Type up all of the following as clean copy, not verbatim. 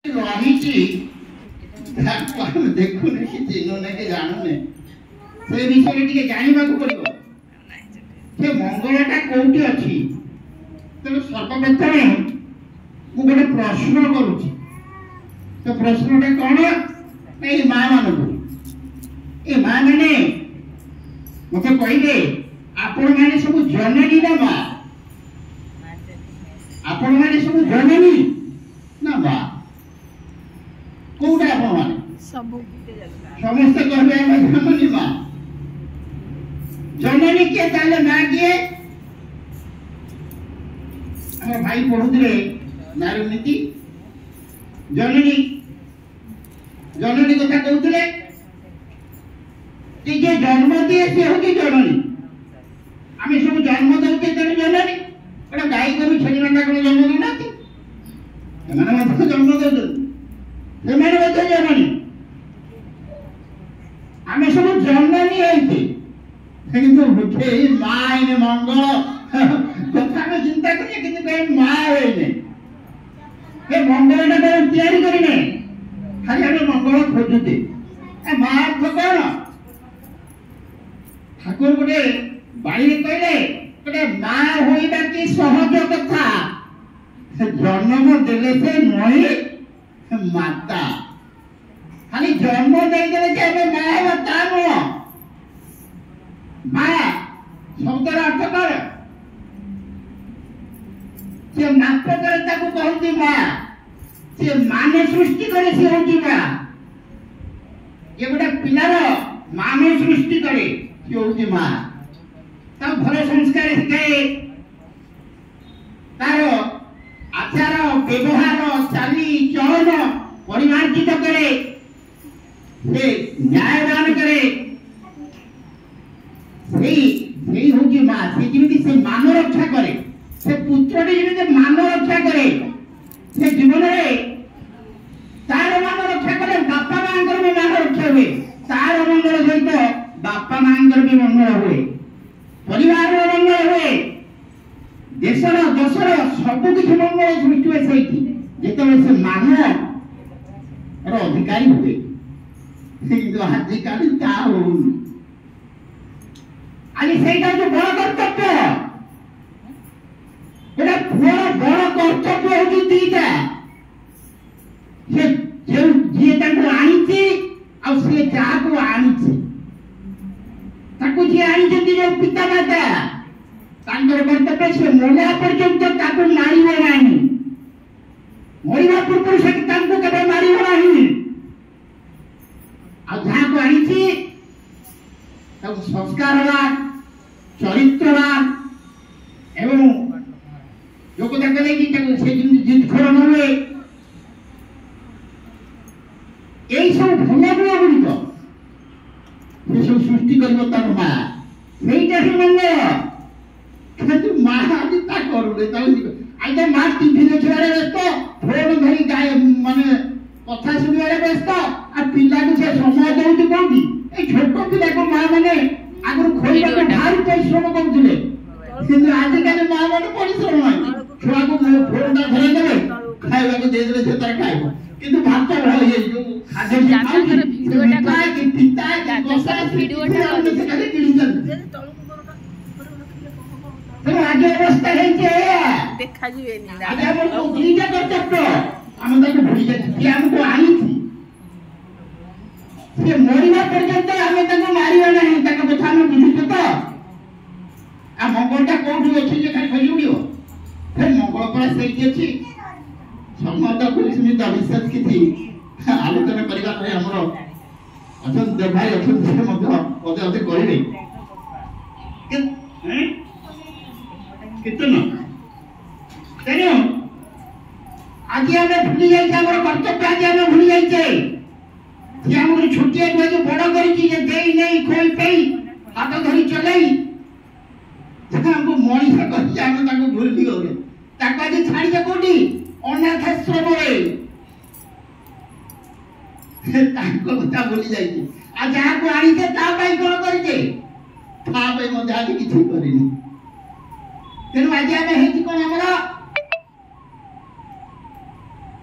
रही देखुने कि चिन्हने के जानने से विषय टिके जानिबा को पड़िबो से मंगलटा कोउटी अछि तेनो सर्वप्रथम मु गोटे प्रश्न करूची तो प्रश्नटा कोन ए मां मानको ए मां माने मते कहिबे आपण माने सब जननी ना मां आपण माने सब जननी ना मां कोउटा आपण माने सब समस्त कहबे हम जननी मां जननी के ताले मां किए हमर भाई पढुतले नारी नीति जननी जननी कथा कहउतले कि जे जन्म दिए से होगी जननी आमे सब जन्म दउते तेरे जननी एटा गाई को छेली मंडा को जन्म देनाती एमाने मत जन्म देउते एमाने मत जननी आमे सब जननी आइते কিন্তু এই মাইনে মঙ্গল কথা আমি চিন্তা করি কিন্তু কই মা হইনে এই মঙ্গলটা কেন তৈরি করি না খালি আমি মঙ্গল খোঁজুতে এ মা অর্থ কোন ঠাকুর বলে বাড়িতে কইলে বলে মা হইবা কি সহজ কথা জন্ম দেলে সে নয় মাতা খালি জন্ম দেই দেলে যে আমি মা হবা তা নয় माया शब्दर अर्थ कर से नाट्य करे ताको कहती माया से माने सृष्टि करे से होती माया ये गोटे पिलार माने सृष्टि करे से होती माया ता भल संस्कार शिखाए तार आचार व्यवहार चाली चलन परिमार्जित करे से न्यायदान करे সেই হচ্ছে মা সে যেমনি সে মান রক্ষা করে সে পুত্রটি যেমনি মান রক্ষা করে সে জীবনে তার মান রক্ষা করে বাপা মাঙ্কর বি মান রক্ষা हुए তার মঙ্গল সহিত বাপা মাঙ্কর বি মঙ্গল हुए পরিবার মঙ্গল हुए দেশর দশর সব কিছু মঙ্গল সৃষ্টি हुए সেইটি যেতবে সে মান অধিকারী हुए কিন্তু আজকাল তা হউনি আনি সেইটা যে বড় কর্তব্য এটা বড় কর্তব্য হচ্ছে দিটা যে যে তাকে আনিছে আর সে যাকে আনিছে তাকে যে আনিଛନ୍ତି যে পিতা মাতা তাଙ୍କର কর্তব্য সে মরা পর্যন্ত তাকে মারিব ନାହିଁ মরিবা ପୂର୍ବରୁ ସେ ତାଙ୍କୁ କେବେ ମାରିବ ନାହିଁ ଆଉ ଯାହାକୁ ଆଣିଛି ତାକୁ ସଂସ୍କାରବାନ चरित्रवान एवं योग्यता करे कि से जिद खर न हुए यही सब भल गुण गुड़िक से सब सृष्टि कर तार माँ सहीटा से मंगल କିନ୍ତୁ ମା ଆଜି ତା କରୁନି ଆଜି ତ ମା ଟିଭି ଦେଖିବାରେ ବ୍ୟସ୍ତ ଫୋନ ଧରି ଗାଏ ମାନେ କଥା ଶୁଣିବାରେ ବ୍ୟସ୍ତ ଆଉ ପିଲାକୁ ସେ ସମୟ ଦଉଛି କୋଉଠି ଏଇ ଛୋଟ ପିଲାକୁ ମା ମାନେ आगु खोइबाको भारी परिश्रम करथुले किंतु आजिकाली मां माने परिश्रम नाही छुआ को फोनटा धरै देबे खाइबा को दे देबे से तार खाइबो किंतु भात भल हे जो खाद्य जाकर वीडियोटा कि पिता कि कोसा वीडियोटा से खाली किडी चल तो आगे अवस्था है जे देखा जिवे नि आगे हम को दीजा कर्तव्य हम ताको भूली जाती कि हमको आई थी से मरिबा पर्यंत हमें ताको मारिबा नहीं ताको कथा में बुझितो तो आ मंगलटा कोठी अछि जे खाली खोजी उडियो फिर मंगल पर सेठी अछि समस्त कुलस्मित अविश्वास किछि आलोचना करिबा परे हमरो अछन देव भाई अछन से मध्य पदे अधे करिबे कितना तेनो आज हमें भूली जाई हमर कर्तव्य आज हमें भूली जाई छे जे हमर छोटिया बुआ जो बड़ा करी जे देई नहीं खोई पेई हाथ धरी चलाई हमको मणि से कहि हम ताको भूली गले ताका जे छाड़ी के कोठी अनाथ आश्रम रे ताको कथा भूली जाई छे आ जहा को आनी के ता पाई कोन करी छे था पाई मते आज किछि करिनी तेनु आज हमें हेति कोन हमरा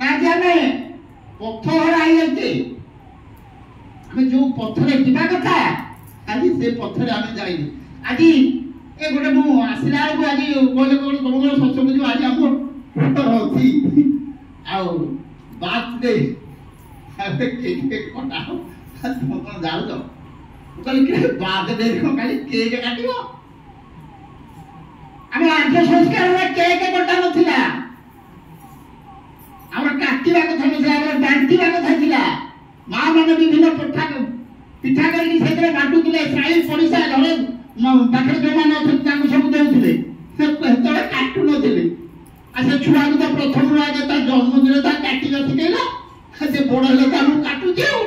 आज हमें ପଥର ଆଇଯାଉଛି ଆମେ ଯୋଉ ପଥରେ ଯିବା କଥା ଆଜି ସେ ପଥରେ ଆମେ ଯାଇନି ଆଜି ଏ ଗୋଟେ ମୁଁ ଆସିଲା ବେଳକୁ ଆଜି କହିଲେ କହିଲେ ତମ ଘର ଶସ୍ୟ ଯିବ ଆଜି ଆମ ପଥର ଅଛି ଆଉ ବାର୍ଥଡେ କେକ୍ କଟା ହବ ତମ କଣ ଯାଉଛ ମୁଁ କହିଲି କି ବାର୍ଥଡେ କଣ ଖାଲି କେକ୍ କାଟିବ ଆମେ ଆର୍ଯ୍ୟ ସଂସ୍କାରରେ କେକ୍ କଟା ନଥିଲା ଆମର କାଟିବା କଥା ନଥିଲା ଆମର ବାଣ୍ଟିବା କଥା ଥିଲା ମା ମାନେ ବିଭିନ୍ନ ପିଠା କରିକି ସେଥିରେ ବାଣ୍ଟୁଥିଲେ ସାହି ପଡ଼ିଶା ଘରେ ପାଖରେ ଯୋଉମାନେ ଅଛନ୍ତି ତାଙ୍କୁ ସବୁ ଦେଉଥିଲେ ସେତେବେଳେ କାଟୁ ନଥିଲେ ଆଉ ସେ ଛୁଆକୁ ତ ପ୍ରଥମରୁ ଆଗେ ତା ଜନ୍ମଦିନ ତା କାଟିବା ଶିଖେଇଲା ସେ ବଡ଼ ହେଲେ ତ ଆମକୁ କାଟୁଛି ଆଉ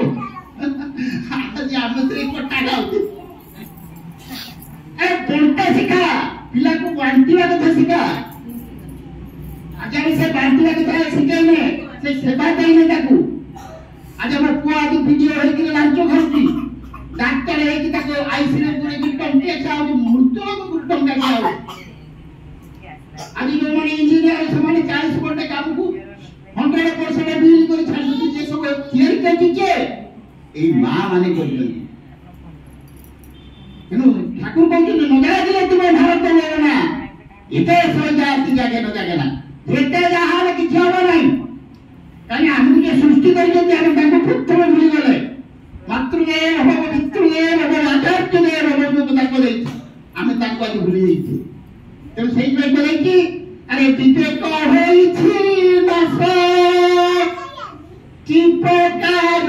ଆଜି ଆମେ ସେ କଟା ଖାଉଛୁ ବଣ୍ଟା ଶିଖା ପିଲାକୁ ବାଣ୍ଟିବା କଥା ଶିଖା ଆଜି ଆମେ ସେ ବାଣ୍ଟିବା କଥା ଶିଖେଇନେ ସେ ସେବା ଦେଇନେ ତାକୁ ଆଜି ଆମର ପୁଅ ଆଜି ଭିଡ଼ିଓ ହେଇକି ଲାଞ୍ଚ ଖାଉଛି ଡାକ୍ତର ହେଇକି ତାକୁ ଆଇସିରେ ପୁରେଇକି ଟଙ୍କିଆ ଖାଉଛି ମୃତ୍ୟୁ ଟଙ୍କା ଖାଉଛି ଆଜି ଯୋଉମାନେ ଇଞ୍ଜିନିୟର ସେମାନେ 40 ଘଣ୍ଟା କାମକୁ 100% ବିଲ୍ କରି ଛାଡୁଛନ୍ତି ଯେ ସବୁ ତିଆରି କରୁଛି ଯେ ଏଇ ମା ମାନେ କରୁଛନ୍ତି ତେଣୁ ଠାକୁର କହୁଛନ୍ତି ନଜାରା ଦିଲେ ତୁମେ ଭାରତ ନା ଏତେ ସହିତା ଆସି ଜାଗେ ନ ଜାଗେ ନା ଏତେ ଯାହା ହେଲେ କିଛି ହବ ନାହିଁ କାହିଁକି ଆମକୁ ଯେ ସୃଷ୍ଟି କରିଛନ୍ତି ଆମେ ତାଙ୍କୁ ପ୍ରଥମେ ଭୁଲିଗଲେ ମାତୃଦେବ ଭବ ପିତୃଦେବ ଭବ ଆଚାର୍ଯ୍ୟଦେବ ଭବ ତାକୁ ଦେଇଛି ଆମେ ତାକୁ ଆଜି ଭୁଲି ଯାଇଛୁ ତେଣୁ ସେଇଥିପାଇଁ କହିଛି ଆରେ ବିବେକ ହୋଇଛି ଦାସ କି ପ୍ରକାର